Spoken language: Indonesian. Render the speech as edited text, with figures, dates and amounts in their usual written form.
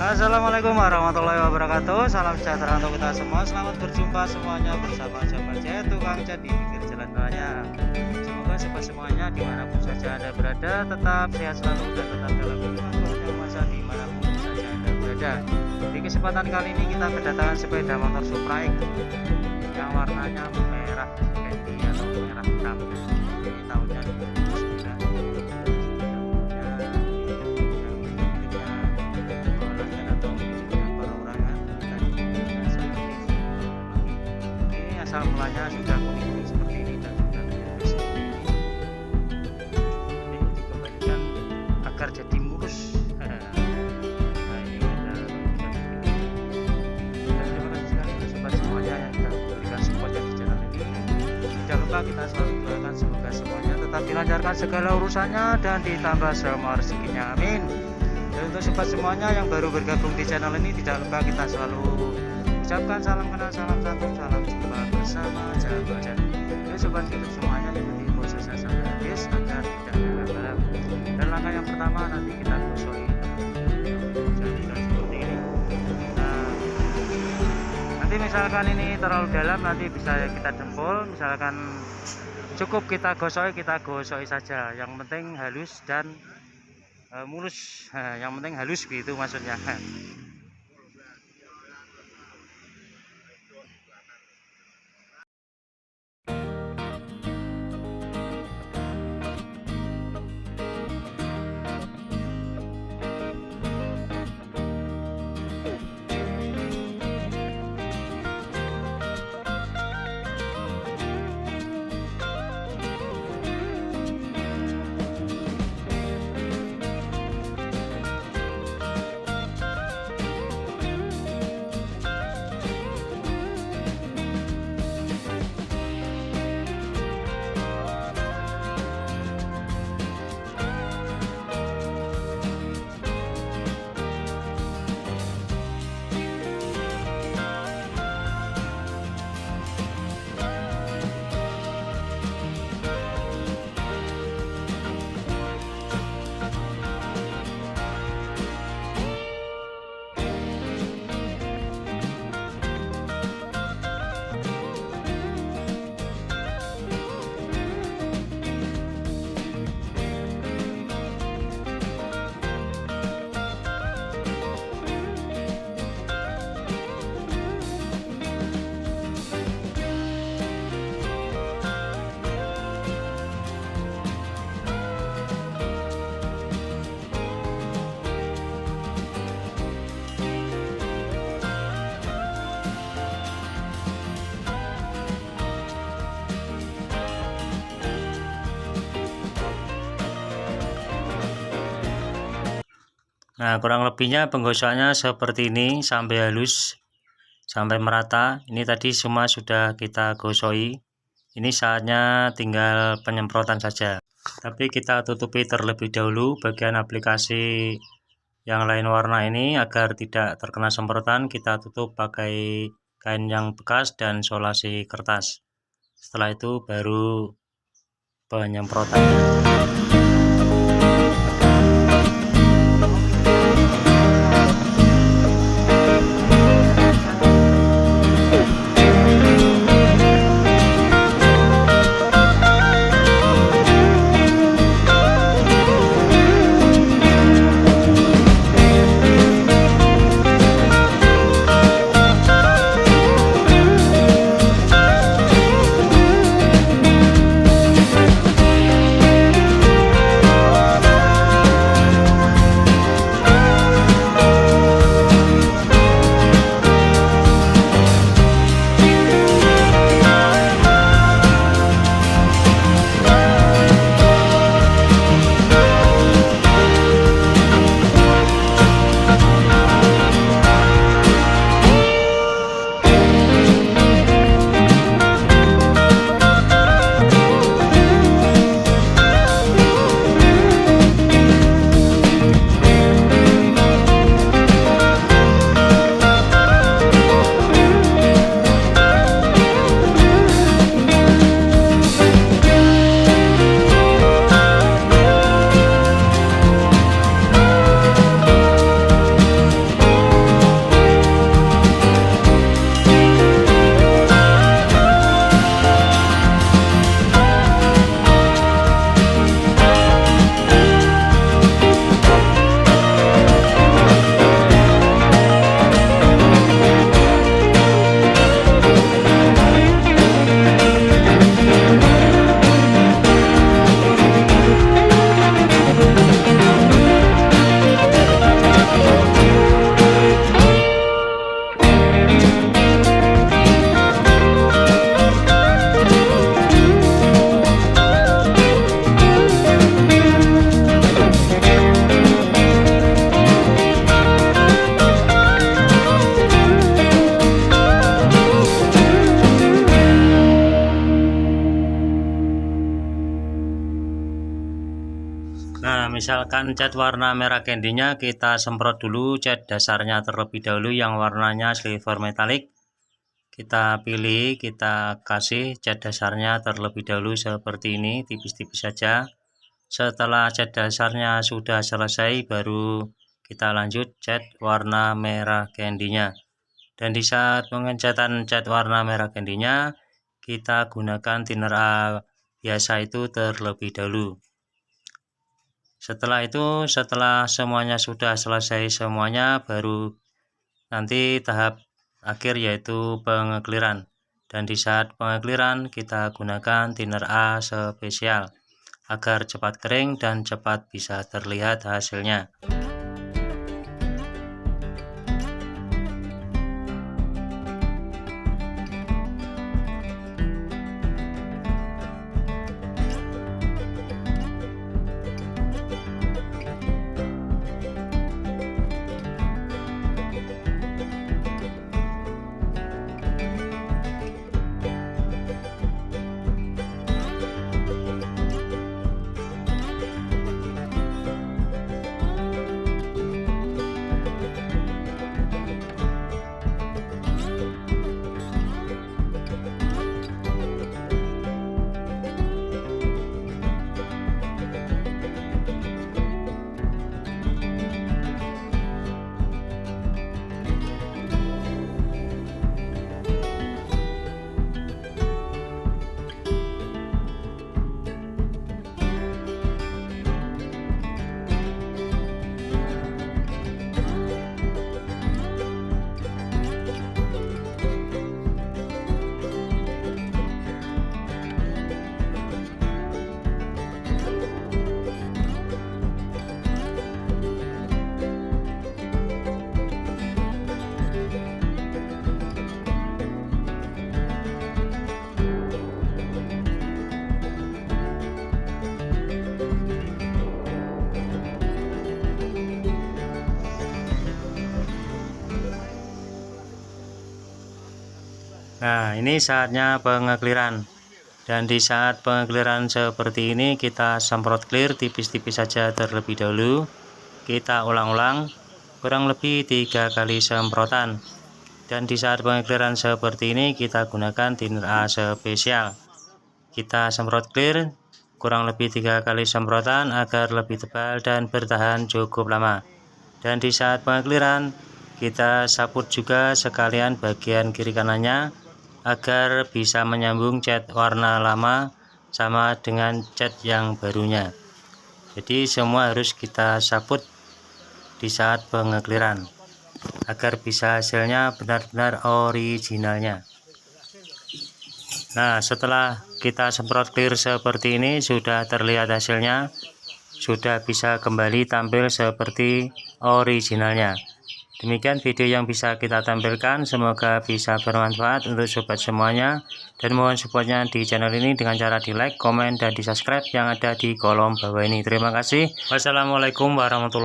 Assalamualaikum warahmatullahi wabarakatuh. Salam sejahtera untuk kita semua. Selamat berjumpa semuanya bersama Jabar J, tukang cat di pinggir jalan raya. Semoga sobat semuanya dimanapun saja Anda berada tetap sehat selalu dan tetap dalam lindungan masa dimanapun saja Anda berada. Di kesempatan kali ini kita kedatangan sepeda motor Supraik yang warnanya merah candy atau merah hitam. Ini tahunnya 2009. Asal mulanya sudah kuning seperti ini dan sudah mulus. Ini dikembalikan agar jadi mulus. Nah, ini ada dan terima kasih sekali untuk sobat semuanya yang sudah memberikan supportnya di channel ini. Tidak lupa kita selalu doakan semoga semuanya tetap dilancarkan segala urusannya dan ditambah semua rezekinya, amin. Dan untuk sobat semuanya yang baru bergabung di channel ini, tidak lupa kita selalu ucapkan salam kenal, salam santun, salam jumpa bersama Jabar J. Jadi sobat YouTube semuanya ikuti prosesnya sampai habis agar tidak gagal. Dan langkah yang pertama nanti kita gosok seperti ini. Nah, nanti misalkan ini terlalu dalam nanti bisa kita jempol, misalkan cukup kita gosoi saja. Yang penting halus dan mulus. Yang penting halus gitu maksudnya. Nah, kurang lebihnya penggosokannya seperti ini sampai halus, sampai merata. Ini tadi semua sudah kita gosoi. Ini saatnya tinggal penyemprotan saja. Tapi kita tutupi terlebih dahulu bagian aplikasi yang lain warna ini agar tidak terkena semprotan. Kita tutup pakai kain yang bekas dan solasi kertas. Setelah itu baru penyemprotannya. misalkan cat warna merah candy-nya kita semprot dulu cat dasarnya terlebih dahulu yang warnanya silver metallic. Kita pilih, kita kasih cat dasarnya terlebih dahulu seperti ini, tipis-tipis saja. Setelah cat dasarnya sudah selesai, baru kita lanjut cat warna merah candy-nya. Dan di saat pengecatan cat warna merah candy-nya, kita gunakan thinner A biasa itu terlebih dahulu. Setelah itu, setelah semuanya sudah selesai semuanya, baru nanti tahap akhir yaitu pengekliran. Dan di saat pengekliran kita gunakan thinner A spesial agar cepat kering dan cepat bisa terlihat hasilnya. Nah, ini saatnya pengekliran. Dan di saat pengekliran seperti ini kita semprot clear tipis-tipis saja terlebih dahulu. Kita ulang-ulang kurang lebih 3 kali semprotan. Dan di saat pengekliran seperti ini kita gunakan thinner A spesial. Kita semprot clear kurang lebih 3 kali semprotan agar lebih tebal dan bertahan cukup lama. Dan di saat pengekliran kita saput juga sekalian bagian kiri kanannya agar bisa menyambung cat warna lama sama dengan cat yang barunya. Jadi semua harus kita saput di saat pengekliran agar bisa hasilnya benar-benar originalnya. Nah, setelah kita semprot clear seperti ini sudah terlihat hasilnya, sudah bisa kembali tampil seperti originalnya. Demikian video yang bisa kita tampilkan, semoga bisa bermanfaat untuk sobat semuanya, dan mohon supportnya di channel ini dengan cara di like, komen, dan di subscribe yang ada di kolom bawah ini. Terima kasih. Wassalamualaikum warahmatullahi wabarakatuh.